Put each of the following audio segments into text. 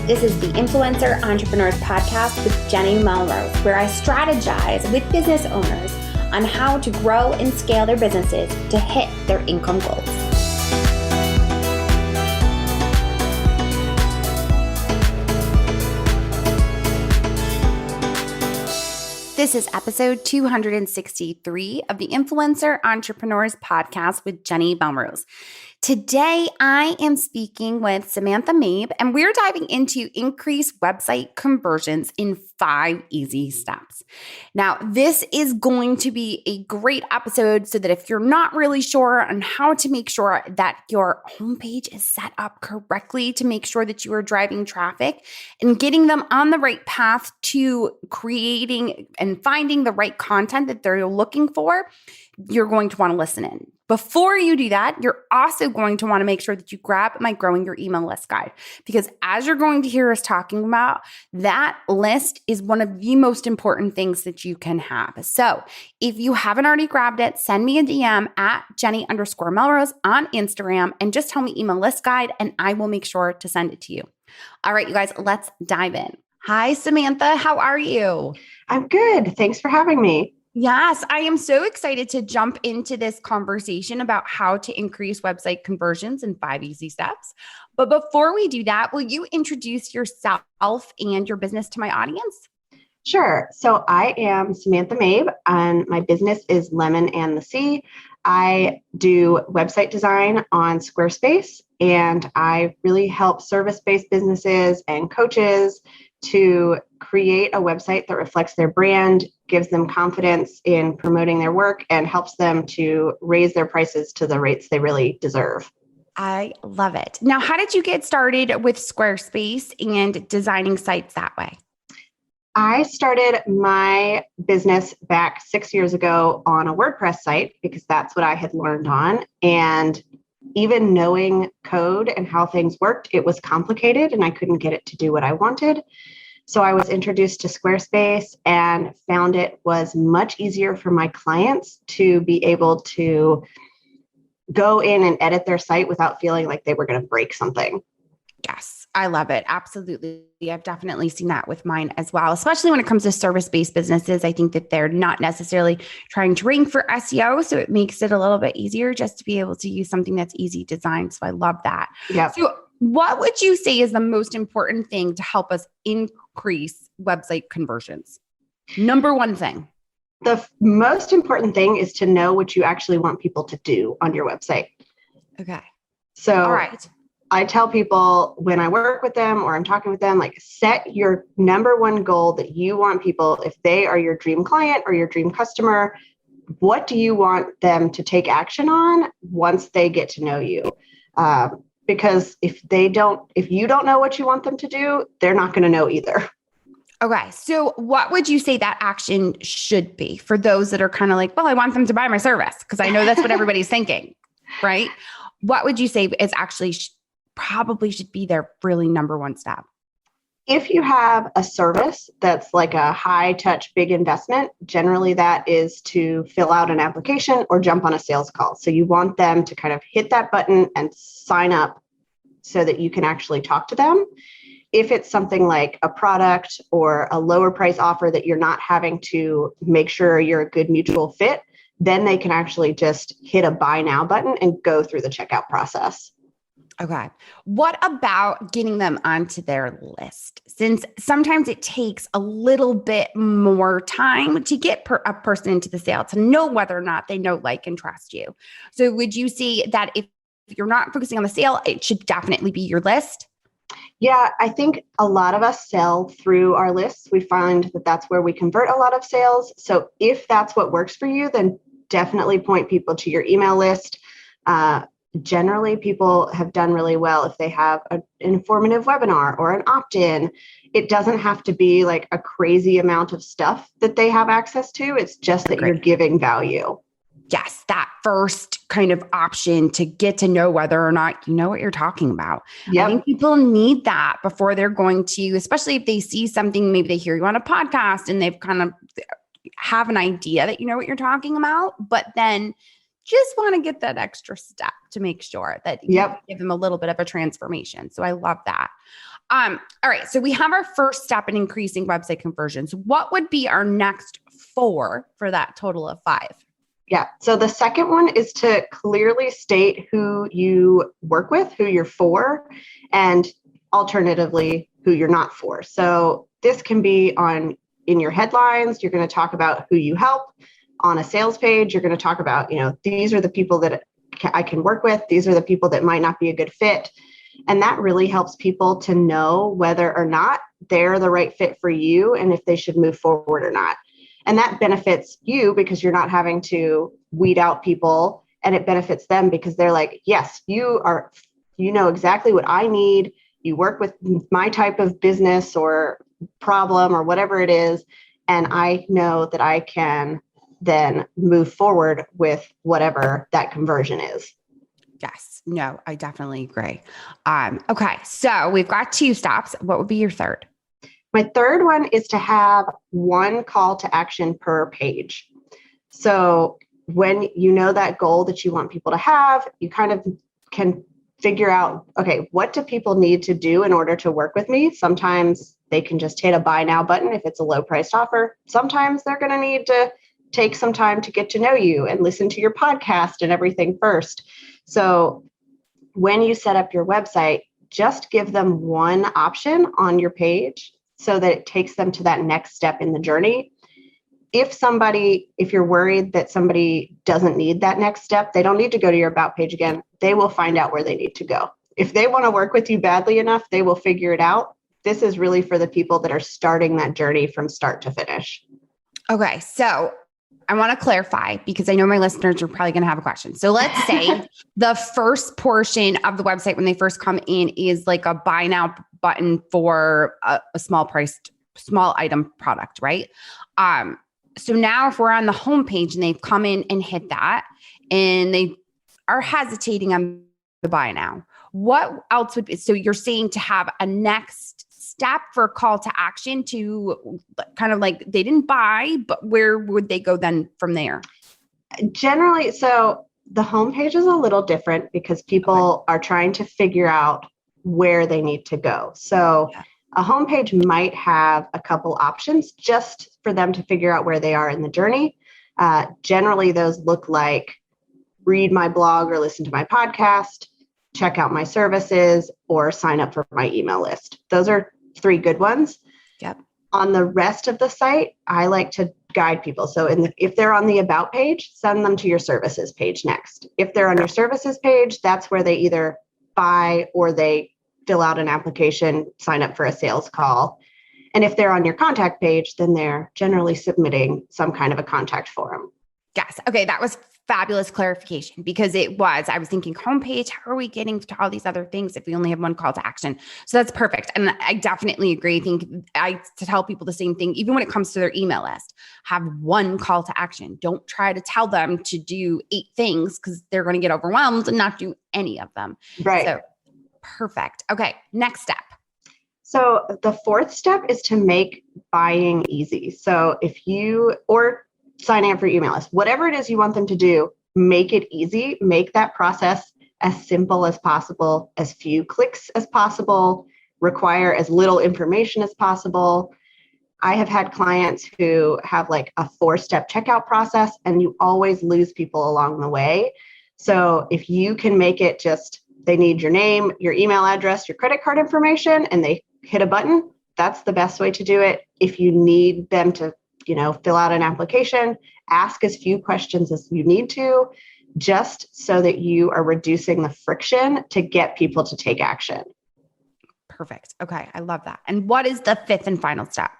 This is the Influencer Entrepreneurs Podcast with Jenny Melrose, where I strategize with business owners on how to grow and scale their businesses to hit their income goals. This is episode 263 of the Influencer Entrepreneurs Podcast with Jenny Melrose. Today, I am speaking with Samantha Mabe, and we're diving into increased website conversions in 5 easy steps. Now, this is going to be a great episode so that if you're not really sure on how to make sure that your homepage is set up correctly to make sure that you are driving traffic and getting them on the right path to creating and finding the right content that they're looking for, you're going to want to listen in. Before you do that, you're also going to want to make sure that you grab my Growing Your Email List guide, because as you're going to hear us talking about, that list is one of the most important things that you can have. So if you haven't already grabbed it, send me a DM at Jenny_Melrose on Instagram and just tell me email list guide and I will make sure to send it to you. All right, you guys, let's dive in. Hi, Samantha. How are you? I'm good. Thanks for having me. Yes, I am so excited to jump into this conversation about how to increase website conversions in 5 easy steps. But before we do that, will you introduce yourself and your business to my audience? Sure. So I am Samantha Mabe, and my business is Lemon and the Sea. I do website design on Squarespace, and I really help service-based businesses and coaches to create a website that reflects their brand, gives them confidence in promoting their work, and helps them to raise their prices to the rates they really deserve. I love it. Now, how did you get started with Squarespace and designing sites that way? I started my business back 6 years ago on a WordPress site because that's what I had learned on. And even knowing code and how things worked, it was complicated and I couldn't get it to do what I wanted. So I was introduced to Squarespace and found it was much easier for my clients to be able to go in and edit their site without feeling like they were going to break something. Yes, I love it. Absolutely. I've definitely seen that with mine as well, especially when it comes to service-based businesses. I think that they're not necessarily trying to rank for SEO. So it makes it a little bit easier just to be able to use something that's easy designed. So I love that. Yeah. So what would you say is the most important thing to help us increase website conversions? Number one thing. The most important thing is to know what you actually want people to do on your website. Okay. So all right. I tell people when I work with them or I'm talking with them, like, set your number one goal that you want people, if they are your dream client or your dream customer, what do you want them to take action on once they get to know you? Because if you don't know what you want them to do, they're not going to know either. Okay. So what would you say that action should be for those that are kind of like, well, I want them to buy my service because I know that's what everybody's thinking, right? What would you say is actually probably should be their really number one step? If you have a service that's like a high touch, big investment, generally that is to fill out an application or jump on a sales call. So you want them to kind of hit that button and sign up so that you can actually talk to them. If it's something like a product or a lower price offer that you're not having to make sure you're a good mutual fit, then they can actually just hit a buy now button and go through the checkout process. Okay. What about getting them onto their list? Since sometimes it takes a little bit more time to get a person into the sale to know whether or not they know, like, and trust you. So would you see that if you're not focusing on the sale, it should definitely be your list? Yeah, I think a lot of us sell through our lists. We find that that's where we convert a lot of sales. So if that's what works for you, then definitely point people to your email list. Generally, people have done really well if they have an informative webinar or an opt-in. It doesn't have to be like a crazy amount of stuff that they have access to. It's just that you're giving value. Yes, that first kind of option to get to know whether or not you know what you're talking about. I think people need that before they're going to, especially if they see something, maybe they hear you on a podcast and they've kind of have an idea that you know what you're talking about, but then just want to get that extra step to make sure that you give them a little bit of a transformation. So I love that. All right. So we have our first step in increasing website conversions. What would be our next 4 for that total of 5? Yeah. So the second one is to clearly state who you work with, who you're for, and alternatively, who you're not for. So this can be in your headlines. You're going to talk about who you help. On a sales page, you're going to talk about, these are the people that I can work with. These are the people that might not be a good fit. And that really helps people to know whether or not they're the right fit for you and if they should move forward or not. And that benefits you because you're not having to weed out people, and it benefits them because they're like, yes, you know exactly what I need. You work with my type of business or problem or whatever it is. And I know that I can then move forward with whatever that conversion is. Yes. No, I definitely agree. Okay. So we've got 2 steps. What would be your third? My third one is to have 1 call to action per page. So when you know that goal that you want people to have, you kind of can figure out, okay, what do people need to do in order to work with me? Sometimes they can just hit a buy now button if it's a low priced offer. Sometimes they're going to need to take some time to get to know you and listen to your podcast and everything first. So when you set up your website, just give them 1 option on your page so that it takes them to that next step in the journey. If you're worried that somebody doesn't need that next step, they don't need to go to your about page again. They will find out where they need to go. If they want to work with you badly enough, they will figure it out. This is really for the people that are starting that journey from start to finish. Okay. So I want to clarify because I know my listeners are probably going to have a question. So let's say the first portion of the website when they first come in is like a buy now button for a small item product, right? So now if we're on the homepage and they've come in and hit that and they are hesitating on the buy now, what else would be? So you're saying to have a next step for a call to action to kind of like they didn't buy, but where would they go then from there? Generally, so the homepage is a little different because people are trying to figure out where they need to go. So a homepage might have a couple options just for them to figure out where they are in the journey. Generally, those look like read my blog or listen to my podcast, check out my services, or sign up for my email list. Those are 3 good ones. Yep. On the rest of the site, I like to guide people. So if they're on the about page, send them to your services page next. If they're on your services page, that's where they either buy or they fill out an application, sign up for a sales call. And if they're on your contact page, then they're generally submitting some kind of a contact form. Yes. Okay. That was fabulous clarification because I was thinking homepage, how are we getting to all these other things if we only have 1 call to action? So that's perfect. And I definitely agree. I think to tell people the same thing, even when it comes to their email list, have 1 call to action. Don't try to tell them to do 8 things because they're going to get overwhelmed and not do any of them. Right. So perfect. Okay. Next step. So the 4th step is to make buying easy. So or signing up for email list, whatever it is you want them to do, make it easy, make that process as simple as possible, as few clicks as possible, require as little information as possible. I have had clients who have like a 4-step checkout process and you always lose people along the way. So if you can make it just, they need your name, your email address, your credit card information, and they hit a button, that's the best way to do it. If you need them to, fill out an application, ask as few questions as you need to, just so that you are reducing the friction to get people to take action. Perfect. Okay. I love that. And what is the 5th and final step?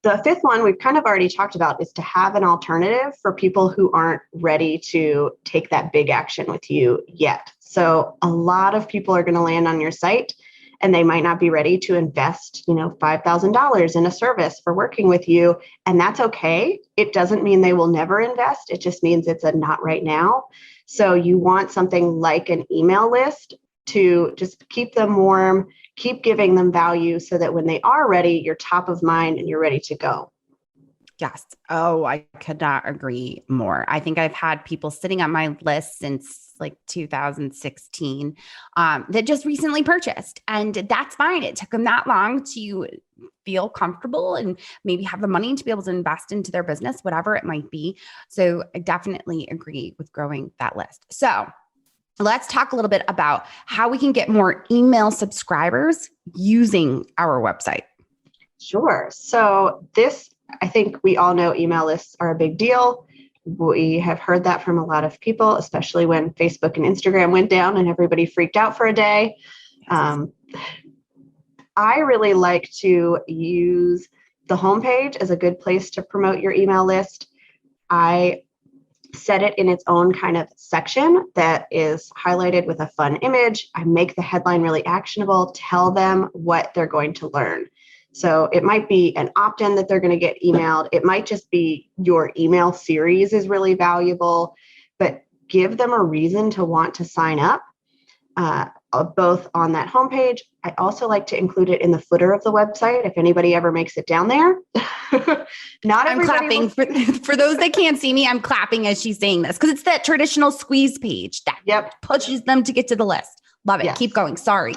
The 5th one we've kind of already talked about is to have an alternative for people who aren't ready to take that big action with you yet. So a lot of people are going to land on your site and they might not be ready to invest, $5,000 in a service for working with you. And that's okay. It doesn't mean they will never invest. It just means it's a not right now. So you want something like an email list to just keep them warm, keep giving them value so that when they are ready, you're top of mind and you're ready to go. Yes. Oh, I could not agree more. I think I've had people sitting on my list since like 2016 that just recently purchased. And that's fine. It took them that long to feel comfortable and maybe have the money to be able to invest into their business, whatever it might be. So I definitely agree with growing that list. So let's talk a little bit about how we can get more email subscribers using our website. Sure. So I think we all know email lists are a big deal. We have heard that from a lot of people, especially when Facebook and Instagram went down and everybody freaked out for a day. Yes. I really like to use the homepage as a good place to promote your email list. I set it in its own kind of section that is highlighted with a fun image. I make the headline really actionable, tell them what they're going to learn. So it might be an opt-in that they're going to get emailed. It might just be your email series is really valuable, but give them a reason to want to sign up, both on that homepage. I also like to include it in the footer of the website if anybody ever makes it down there. I'm clapping for those that can't see me. I'm clapping as she's saying this because it's that traditional squeeze page that pushes them to get to the list. Love it. Yes. Keep going. Sorry.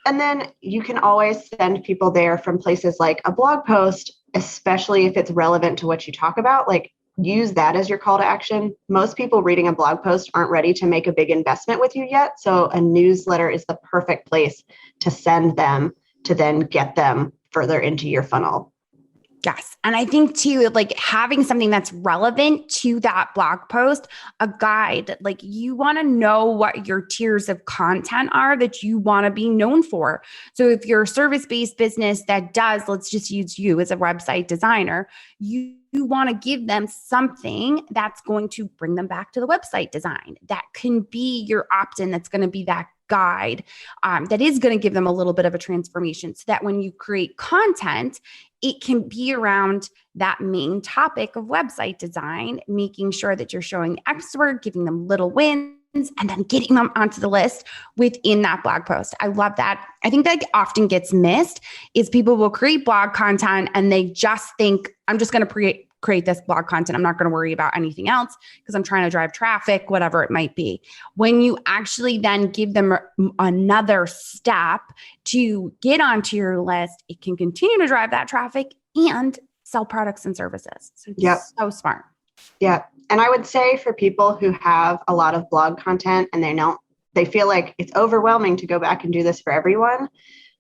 And then you can always send people there from places like a blog post, especially if it's relevant to what you talk about. Like, use that as your call to action. Most people reading a blog post aren't ready to make a big investment with you yet. So a newsletter is the perfect place to send them to then get them further into your funnel. Yes. And I think too, like having something that's relevant to that blog post, a guide, like you want to know what your tiers of content are that you want to be known for. So if you're a service-based business that does, let's just use you as a website designer, you want to give them something that's going to bring them back to the website design. That can be your opt-in. That's going to be that guide that is going to give them a little bit of a transformation so that when you create content, it can be around that main topic of website design, making sure that you're showing expert, giving them little wins, and then getting them onto the list within that blog post. I love that. I think that often gets missed is people will create blog content and they just think, I'm just going to create this blog content. I'm not going to worry about anything else because I'm trying to drive traffic, whatever it might be. When you actually then give them another step to get onto your list, it can continue to drive that traffic and sell products and services. So it's so smart. Yeah. And I would say for people who have a lot of blog content and they feel like it's overwhelming to go back and do this for everyone,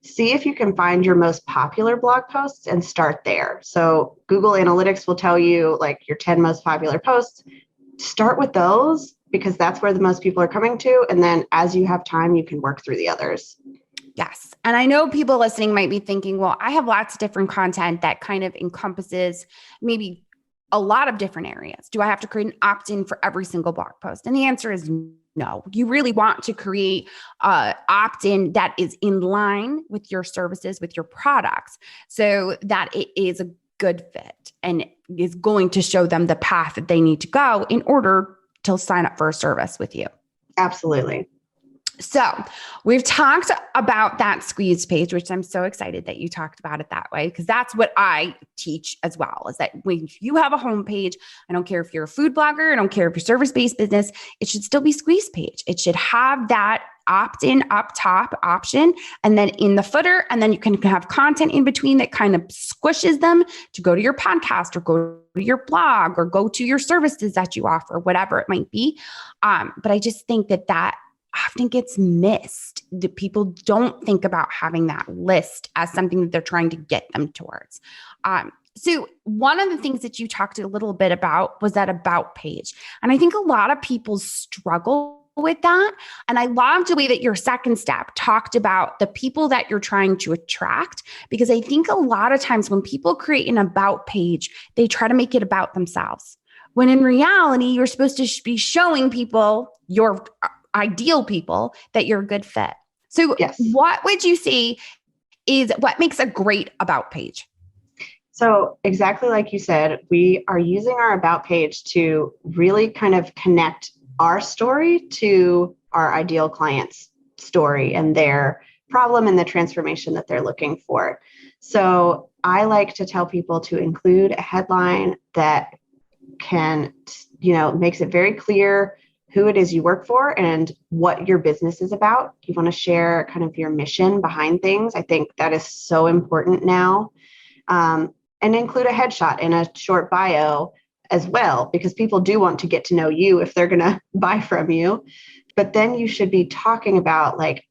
see if you can find your most popular blog posts and start there. So Google Analytics will tell you like your 10 most popular posts. Start with those because that's where the most people are coming to. And then as you have time, you can work through the others. Yes. And I know people listening might be thinking, well, I have lots of different content that kind of encompasses maybe a lot of different areas. Do I have to create an opt-in for every single blog post? And the answer is no. You really want to create an opt-in that is in line with your services, with your products, so that it is a good fit and is going to show them the path that they need to go in order to sign up for a service with you. Absolutely. So we've talked about that squeeze page, which I'm so excited that you talked about it that way, because that's what I teach as well, is that when you have a homepage, I don't care if you're a food blogger, I don't care if you're service-based business, it should still be squeeze page. It should have that opt-in up top option and then in the footer, and then you can have content in between that kind of squishes them to go to your podcast or go to your blog or go to your services that you offer, whatever it might be. But I just think that often gets missed. The people don't think about having that list as something that they're trying to get them towards. So one of the things that you talked a little bit about was that about page. And I think a lot of people struggle with that. And I loved the way that your second step talked about the people that you're trying to attract, because I think a lot of times when people create an about page, they try to make it about themselves. When in reality, you're supposed to be showing people your ideal people that you're a good fit. So Yes. what would you say is what makes a great about page? So exactly like you said, we are using our about page to really kind of connect our story to our ideal client's story and their problem and the transformation that they're looking for. So I like to tell people to include a headline that can, makes it very clear who it is you work for and what your business is about. You want to share kind of your mission behind things. I think that is so important now. And include a headshot and a short bio as well, because people do want to get to know you if they're going to buy from you. But then you should be talking about like,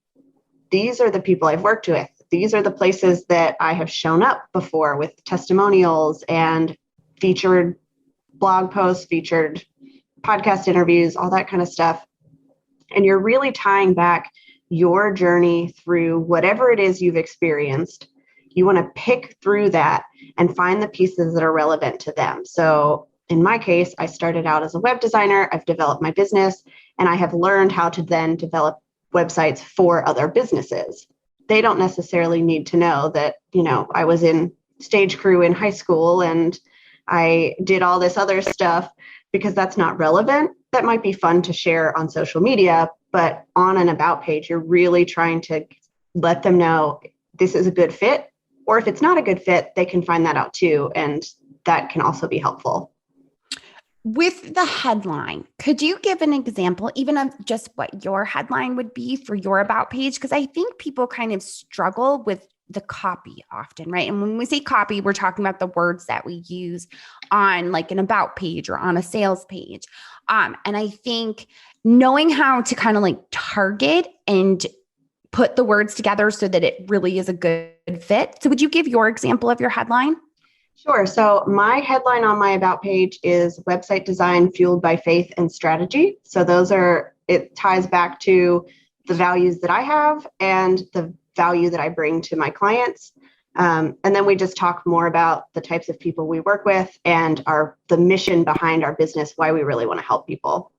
these are the people I've worked with. These are the places that I have shown up before with testimonials and featured blog posts, featured podcast interviews, all that kind of stuff. And you're really tying back your journey through whatever it is you've experienced. You want to pick through that and find the pieces that are relevant to them. So in my case, I started out as a web designer. I've developed my business and I have learned how to then develop websites for other businesses. They don't necessarily need to know that, I was in stage crew in high school and I did all this other stuff, because that's not relevant. That might be fun to share on social media, but on an about page, you're really trying to let them know this is a good fit. Or if it's not a good fit, they can find that out too. And that can also be helpful. With the headline, could you give an example, even of just what your headline would be for your about page? Because I think people kind of struggle with the copy often, right? And when we say copy, we're talking about the words that we use on like an about page or on a sales page. And I think knowing how to kind of like target and put the words together so that it really is a good fit. So would you give your example of your headline? Sure. So my headline on my about page is website design fueled by faith and strategy. So it ties back to the values that I have and the value that I bring to my clients. And then we just talk more about the types of people we work with and the mission behind our business, why we really want to help people.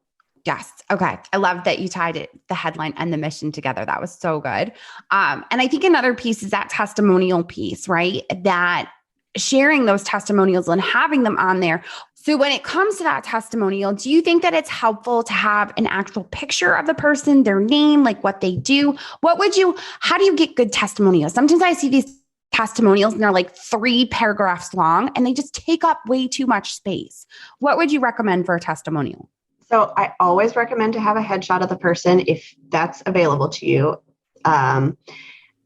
Yes. Okay. I love that you tied the headline and the mission together. That was so good. And I think another piece is that testimonial piece, right? That sharing those testimonials and having them on there. So when it comes to that testimonial, do you think that it's helpful to have an actual picture of the person, their name, like what they do? How do you get good testimonials? Sometimes I see these testimonials and they're like 3 paragraphs long and they just take up way too much space. What would you recommend for a testimonial? So I always recommend to have a headshot of the person if that's available to you.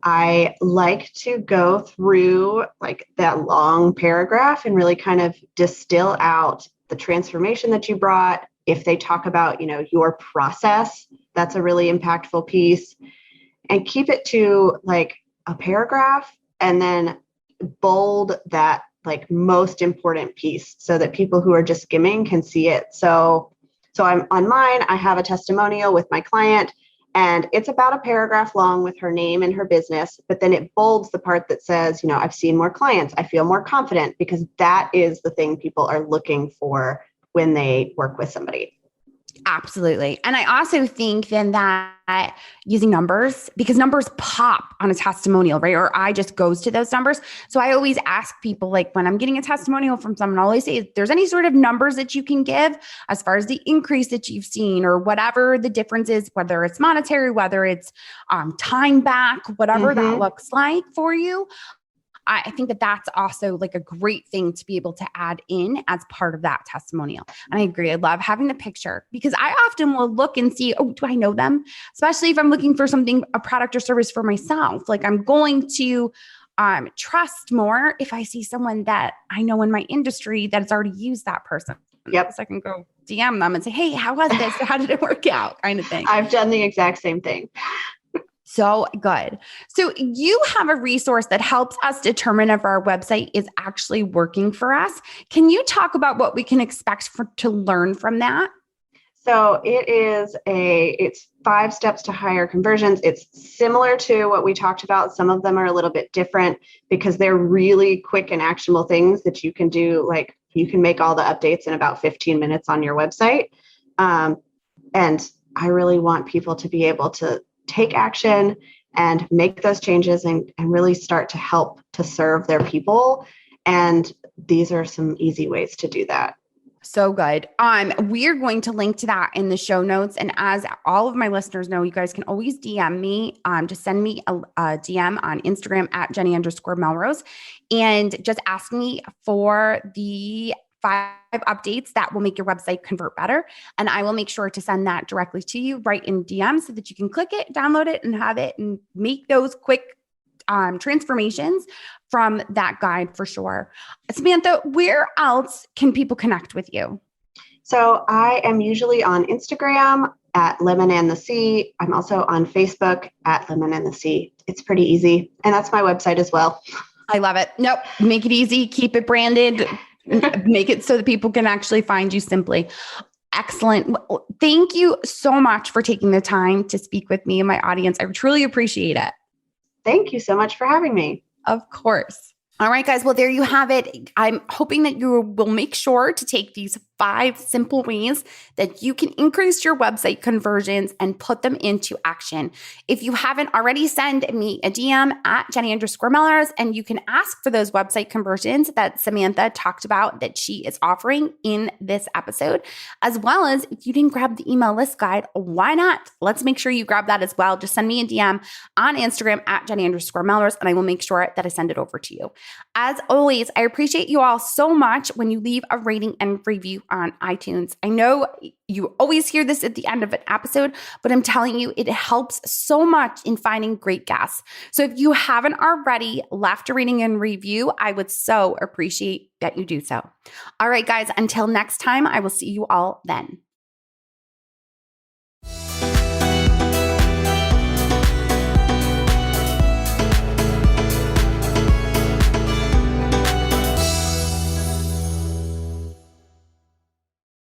I like to go through like that long paragraph and really kind of distill out the transformation that you brought. If they talk about, your process, that's a really impactful piece, and keep it to like a paragraph and then bold that like most important piece so that people who are just skimming can see it. So I'm on mine, I have a testimonial with my client and it's about a paragraph long with her name and her business, but then it bolds the part that says, I've seen more clients, I feel more confident, because that is the thing people are looking for when they work with somebody. Absolutely. And I also think then that using numbers, because numbers pop on a testimonial, right? Or I just goes to those numbers. So I always ask people, like when I'm getting a testimonial from someone, I always say, if there's any sort of numbers that you can give as far as the increase that you've seen or whatever the difference is, whether it's monetary, whether it's time back, whatever that looks like for you. I think that that's also like a great thing to be able to add in as part of that testimonial. And I agree. I love having the picture because I often will look and see, oh, do I know them? Especially if I'm looking for something, a product or service for myself. Like I'm going to trust more if I see someone that I know in my industry that's already used that person. Yep. So I can go DM them and say, hey, how was this? How did it work out? Kind of thing. I've done the exact same thing. So good. So you have a resource that helps us determine if our website is actually working for us. Can you talk about what we can expect to learn from that? So it's 5 steps to higher conversions. It's similar to what we talked about. Some of them are a little bit different because they're really quick and actionable things that you can do. Like you can make all the updates in about 15 minutes on your website. And I really want people to be able to take action and make those changes and really start to help to serve their people. And these are some easy ways to do that. So good. We're going to link to that in the show notes. And as all of my listeners know, you guys can always DM me. Just send me a DM on Instagram at Jenny_Melrose and just ask me for the 5 updates that will make your website convert better. And I will make sure to send that directly to you right in DM so that you can click it, download it, and have it and make those quick transformations from that guide for sure. Samantha, where else can people connect with you? So I am usually on Instagram at Lemon and the Sea. I'm also on Facebook at Lemon and the Sea. It's pretty easy. And that's my website as well. I love it. Nope. Make it easy. Keep it branded. Make it so that people can actually find you simply. Excellent. Well, thank you so much for taking the time to speak with me and my audience. I truly appreciate it. Thank you so much for having me. Of course. All right, guys. Well, there you have it. I'm hoping that you will make sure to take these 5 simple ways that you can increase your website conversions and put them into action. If you haven't already, send me a DM at Jenny_Melrose, and you can ask for those website conversions that Samantha talked about that she is offering in this episode, as well as if you didn't grab the email list guide, why not? Let's make sure you grab that as well. Just send me a DM on Instagram at Jenny_Melrose, and I will make sure that I send it over to you. As always, I appreciate you all so much when you leave a rating and review on iTunes. I know you always hear this at the end of an episode, but I'm telling you, it helps so much in finding great guests. So if you haven't already left a rating and review, I would so appreciate that you do so. All right, guys, until next time, I will see you all then.